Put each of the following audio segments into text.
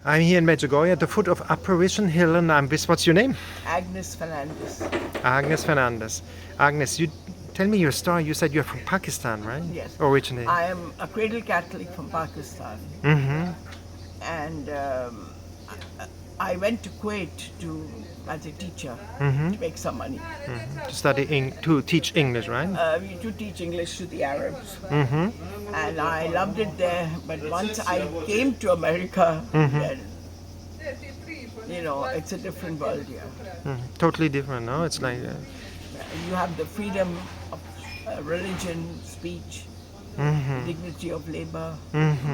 I'm here in Medjugorje at the foot of Apparition Hill, and I'm with, what's your name? Agnes Fernandez. Agnes Fernandez. Agnes, you tell me your story. You said you're from Pakistan, right? Yes. Originally. I am a cradle Catholic from Pakistan. Mm-hmm. And I went to Kuwait as a teacher Mm-hmm. to make some money. To teach English, right? To teach English to the Arabs. Mm-hmm. And I loved it there. But once I came to America, then, it's a different world here. Totally different, no? It's like... You have the freedom of religion, speech, dignity of labor,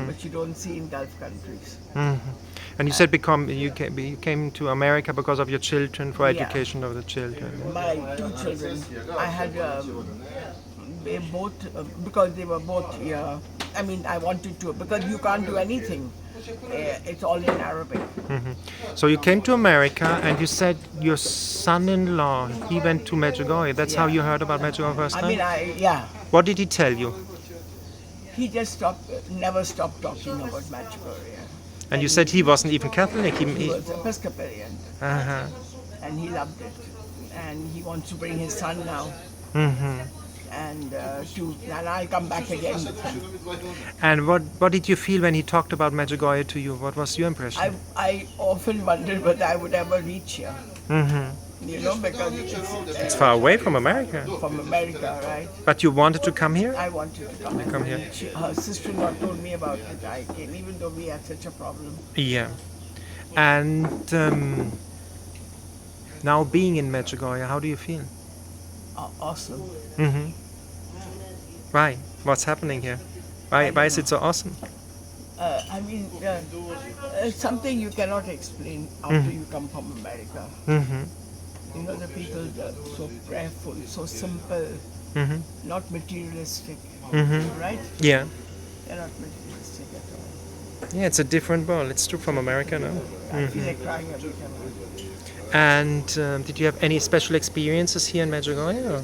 which you don't see in Gulf countries. And you said you came to America because of your children, for Yeah. education of the children. My two children, I had they both because they were both here. I mean, I wanted to because you can't do anything. It's all in Arabic. So you came to America, and you said your son-in-law, he went to Medjugorje. That's how Yeah. you heard about Medjugorje first I time? mean, What did he tell you? he just never stopped talking about Medjugorje. And you said he wasn't even Catholic. He was Episcopalian, Uh-huh. and he loved it. And he wants to bring his son now, Mm-hmm. and I'll come back again with him. And what did you feel when he talked about Medjugorje to you? What was your impression? I often wondered whether I would ever reach here. Mm-hmm. Because It's far away from America. from America, right? But you wanted to come here? I wanted to come, Come here. Her sister-in-law told me about it. I came, even though we had such a problem. Yeah. And now being in Medjugorje, how do you feel? Awesome. Mm-hmm. Why? What's happening here? Why is it so awesome? It's something you cannot explain after you come from America. Mm-hmm. The people are so prayerful, so simple, Mm-hmm. not materialistic, Mm-hmm. right? Yeah. They're not materialistic at all. Yeah, it's a different world. It's true from America, no? I feel like crying every time. And did you have any special experiences here in Medjugorje? Or?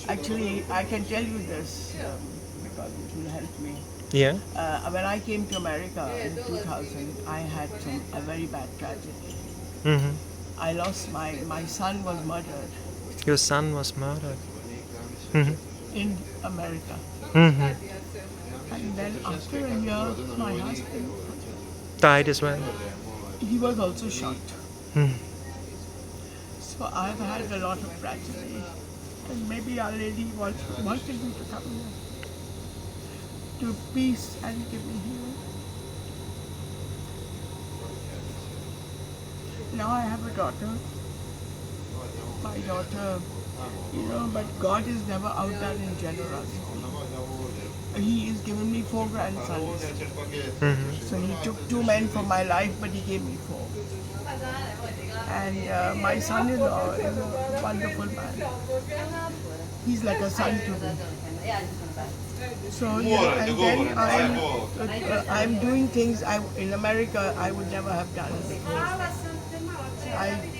Actually, I can tell you this because it will help me. Yeah. When I came to America in 2000, I had a very bad tragedy. Mm-hmm. I lost my son was murdered Your son was murdered. Mm-hmm. in America. Mm-hmm. And then after a year, my husband, Died as well. he was also shot. Mm. So I've had a lot of tragedy. And maybe Our Lady wanted me to come here to peace and give me healing. Now I have a daughter. My daughter, but God is never outdone in generosity. He has given me 4 grandsons. Mm-hmm. So he took 2 men from my life, but he gave me 4. And my son-in-law is a wonderful man. He's like a son to me. So, and then I'm doing things in America I would never have done before.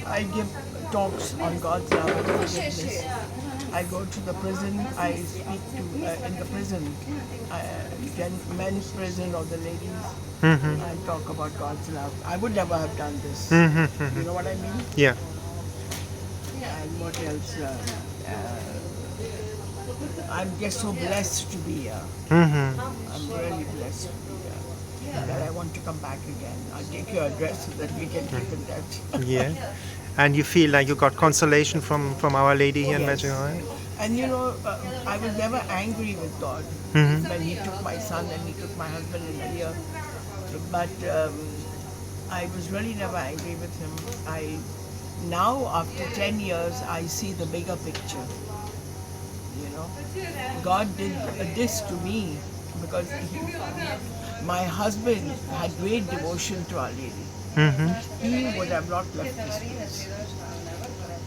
I give talks on God's love and forgiveness. I go to the prison, I speak to, in the prison, men's prison or the ladies, Mm-hmm. I talk about God's love. I would never have done this. Mm-hmm. You know what I mean? Yeah. And what else? I'm just so blessed to be here. Mm-hmm. I'm really blessed to be here. That I want to come back again. I'll take your address so that we can keep in touch. Yeah. And you feel like you got consolation from Our Lady here in Yes. Medjugorje? And I was never angry with God Mm-hmm. when He took my son and He took my husband in a year. But I was really never angry with Him. Now, after 10 years, I see the bigger picture. God did this to me because my husband had great devotion to Our Lady. Mm-hmm. He would have not left this place.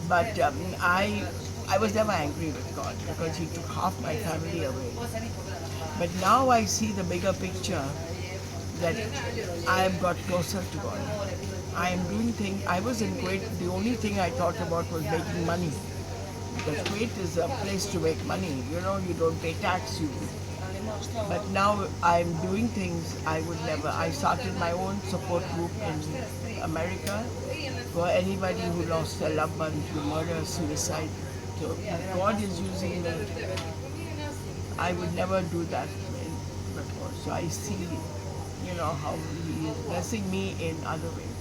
But I was never angry with God because He took half my family away. But now I see the bigger picture that I have got closer to God. I am doing things. I was in Kuwait. The only thing I thought about was making money. Because Kuwait is a place to make money. You don't pay tax. But now I'm doing things I would never. I started my own support group in America for anybody who lost their loved one to murder, suicide. So God is using me. I would never do that before. So I see, how He is blessing me in other ways.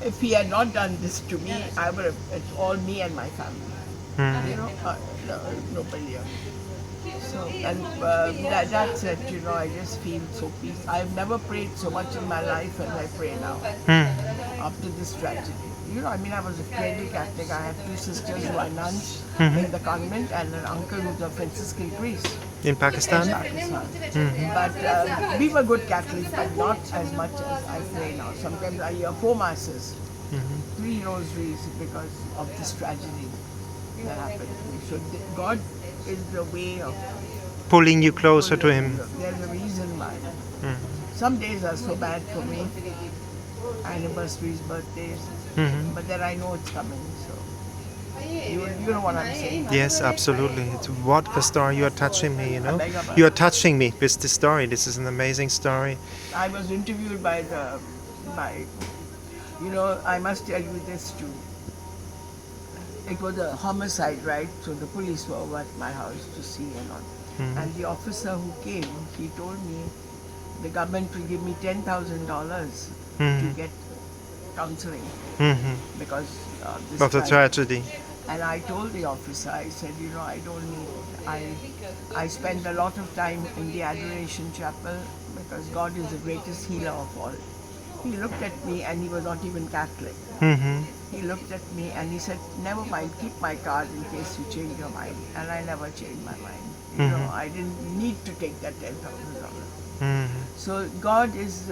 If He had not done this to me, I would have. It's all me and my family. Nobody else. So, and that's it, I just feel so peaceful. I've never prayed so much in my life as I pray now, after this tragedy. I was a cradle Catholic. I have two sisters who are nuns in the convent and an uncle who's a Franciscan priest In Pakistan? in Pakistan. But we were good Catholics, but not as much as I pray now. Sometimes I hear 4 masses, 3 rosaries because of this tragedy that happened to me. So God is the way of Pulling you closer to Him. There's a reason why. Some days are so bad for me, anniversaries, birthdays, but then I know it's coming. So you know what I'm saying? Yes, absolutely. What a story. You are touching me, I You are touching me with this story. This is an amazing story. I was interviewed by I must tell you this too. It was a homicide, right? So the police were at my house to see and all. And the officer who came, he told me the government will give me $10,000 to get counseling because this Of the tragedy. And I told the officer, I said, I don't need it. I spend a lot of time in the Adoration Chapel because God is the greatest healer of all. He looked at me and he was not even Catholic. He looked at me and he said, never mind, keep my card in case you change your mind. And I never changed my mind. I didn't need to take that $10,000. So God is,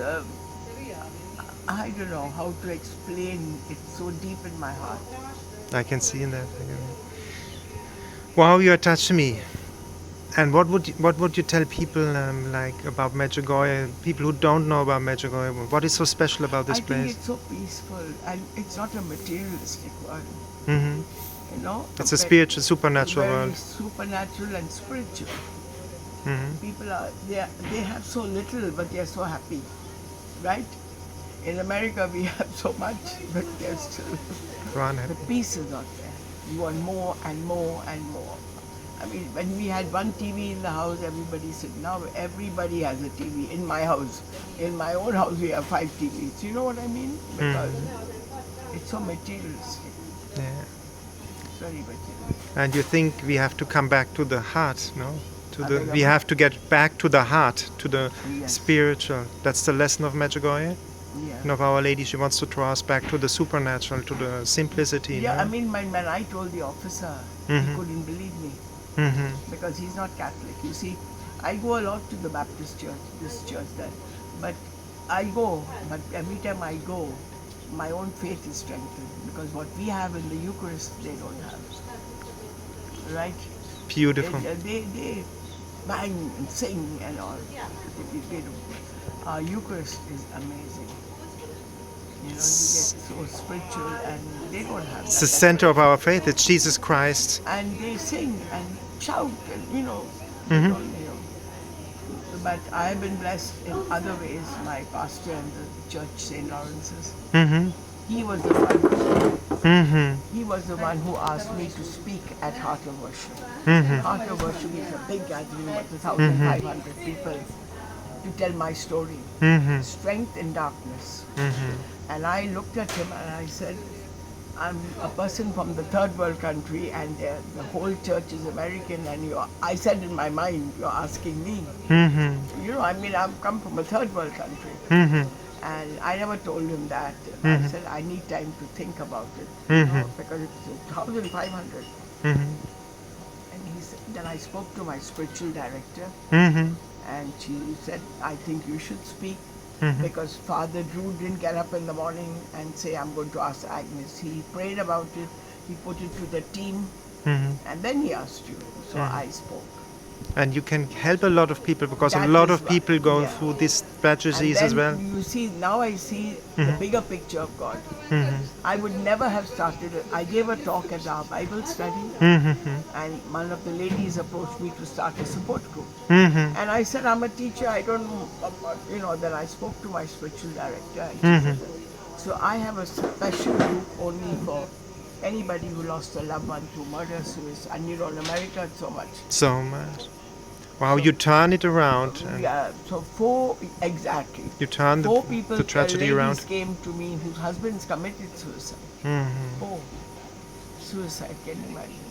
I don't know how to explain, it's so deep in my heart. I can see that. Wow, you are touching me. And what would you tell people about Medjugorje? People who don't know about Medjugorje, what is so special about this I place? think it's so peaceful and it's not a materialistic world. It's a spiritual, supernatural very world. Supernatural and spiritual. People they have so little, but they are so happy, right? In America, we have so much, but they're still. The peace is not there. You want more and more and more. When we had one TV in the house, everybody said, now everybody has a TV in my house. In my own house, we have 5 TVs. You know what I mean? Because it's so materialistic. Yeah. It's very materialistic. And you think we have to come back to the heart, no? We have to get back to the heart, to the spiritual. That's the lesson of Medjugorje. Yeah. Of Our Lady. She wants to draw us back to the supernatural, to the simplicity. Yeah, when I told the officer, he couldn't believe me. Because he's not Catholic. You see, I go a lot to the Baptist church, this church, that. But every time I go, my own faith is strengthened. Because what we have in the Eucharist, they don't have. Right? Beautiful. They bang and sing and all. Our Eucharist is amazing. You get so spiritual and they don't have It's the center of our faith. It's Jesus Christ. And they sing and shout and, But I have been blessed in other ways. My pastor in the church, St. Lawrence's, he was the one. He was the one who asked me to speak at Heart of Worship. Heart of Worship is a big gathering with 1,500 people to tell my story. Strength in darkness. And I looked at him and I said, I'm a person from the third world country and the whole church is American and I said in my mind, you're asking me. I've come from a third world country. And I never told him that. I said, I need time to think about it. Because it's 1,500. And he said, then I spoke to my spiritual director. And she said, I think you should speak. Because Father Drew didn't get up in the morning and say, I'm going to ask Agnes. He prayed about it, he put it to the team, and then he asked you. So I spoke. And you can help a lot of people because a That lot is of what- people go yeah. through these And tragedies then as well. you see, now I see the bigger picture of God. I would never have started it. I gave a talk at our Bible study, and one of the ladies approached me to start a support group. And I said, I'm a teacher, I don't know about, then I spoke to my spiritual director. And she said, so I have a special group only for anybody who lost a loved one through murder, suicide, and in America it's so much. So much. Wow, you turn it around. And Yeah, so four, exactly. you turn Four people, the tragedy ladies around. came to me whose husbands committed suicide. Oh, suicide, can you imagine?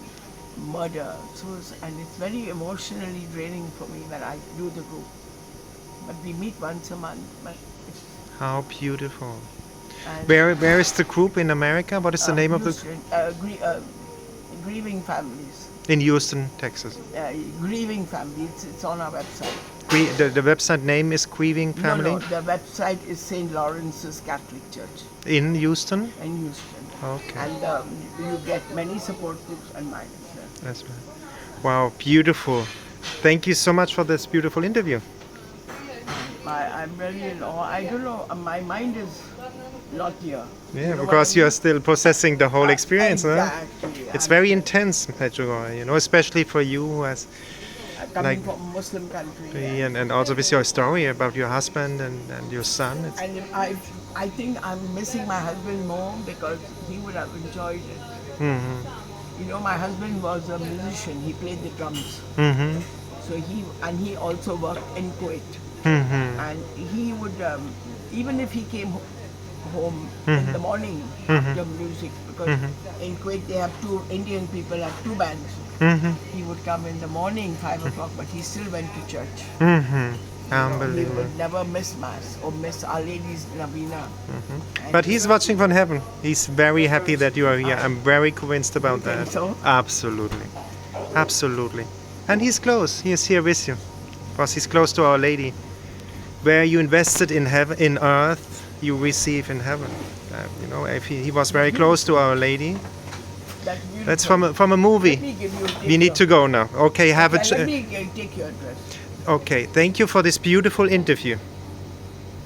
Murder, suicide, and it's very emotionally draining for me when I do the group. But we meet once a month. But it's, How beautiful. and, Where is the group in America? What is the name of the... Houston, grieving families. In Houston, Texas. Grieving family, it's on our website. The website name is Grieving Family No, the website is St. Lawrence's Catholic Church in Houston. in Houston. Okay, And you get many support groups and mine as well. that's right. Wow, beautiful. Thank you so much for this beautiful interview. I'm really in awe. I don't know, my mind is not here. Yeah, You know what because I you are mean? still processing the whole experience. Exactly. It's very intense, Medjugorje, especially for you who has, coming like- from a Muslim country. and also with your story about your husband and your son. It's, And I think I'm missing my husband more because he would have enjoyed it. My husband was a musician. He played the drums. So he also worked in Kuwait. And he would, even if he came home in the morning after music, because in Kuwait they have Indian people have two bands. He would come in the morning, 5 o'clock, but he still went to church. He unbelievable. would never miss Mass or miss Our Lady's Novena. And But he's watching from heaven. He's very happy that you are here. I'm very convinced about You think that. so? Absolutely. Absolutely. And he's close. He is here with you. Because he's close to Our Lady. Where you invested in heaven, in earth, you receive in heaven. If he was very close to Our Lady. That's beautiful. That's from a movie. Let me give you. We need to go now. Okay, have a... Let me take your address. Okay, thank you for this beautiful interview.